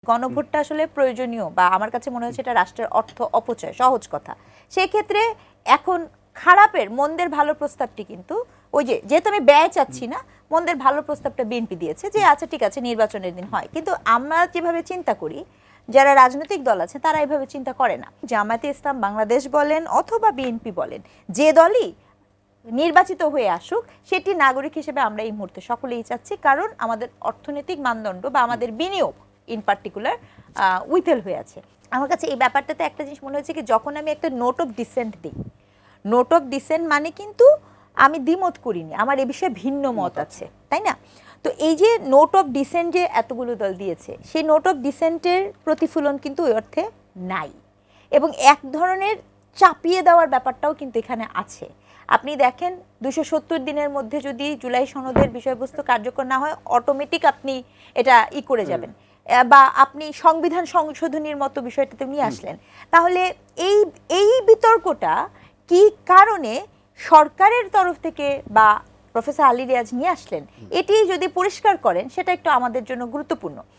গণভোটটা আসলে প্রয়োজনীয় বা আমার কাছে মনে হচ্ছে এটা রাষ্ট্রের অর্থ অপচয়, সহজ কথা। সেই ক্ষেত্রে এখন খারাপের মন্দের ভালো প্রস্তাবটি কিন্তু ওই যে যেহেতু আমি ব্যয় চাচ্ছি না, মন্দের ভালো প্রস্তাবটা বিএনপি দিয়েছে যে আচ্ছা ঠিক আছে নির্বাচনের দিন হয়, কিন্তু আমরা যেভাবে চিন্তা করি যারা রাজনৈতিক দল আছে তারা এইভাবে চিন্তা করে না। জামায়াতে ইসলাম বাংলাদেশ বলেন অথবা বিএনপি বলেন, যে দলই নির্বাচিত হয়ে আসুক সেটি নাগরিক হিসেবে আমরা এই মুহূর্তে সকলেই চাচ্ছি, কারণ আমাদের অর্থনৈতিক মানদণ্ড বা আমাদের বিনিয়োগ ইন পার্টিকুলার উইথেল হয়ে আছে। আমার কাছে এই ব্যাপারটাতে একটা জিনিস মনে হয়েছে কি, যখন আমি একটা নোট অফ ডিসেন্ট দিই, নোট অফ ডিসেন্ট মানে কিন্তু আমি দ্বিমত করিনি, আমার এ বিষয়ে ভিন্ন মত আছে, তাই না? তো এই যে নোট অফ ডিসেন্ট যে এতগুলো দল দিয়েছে, সেই নোট অফ ডিসেন্টের প্রতিফলন কিন্তু ওই অর্থে নাই, এবং এক ধরনের চাপিয়ে দেওয়ার ব্যাপারটাও কিন্তু এখানে আছে। আপনি দেখেন 270 দিনের মধ্যে যদি জুলাই সনদের বিষয়বস্তু কার্যকর না হয়, অটোমেটিক আপনি এটা করে যাবেন, বা আপনি সংবিধান সংশোধনীর মতো বিষয়টাতে নিয়ে আসলেন। তাহলে এই এই বিতর্কটা কি কারণে সরকারের তরফ থেকে বা প্রফেসর আলী রিয়াজ নিয়ে আসলেন, এটি যদি পরিষ্কার করেন সেটা একটু আমাদের জন্য গুরুত্বপূর্ণ।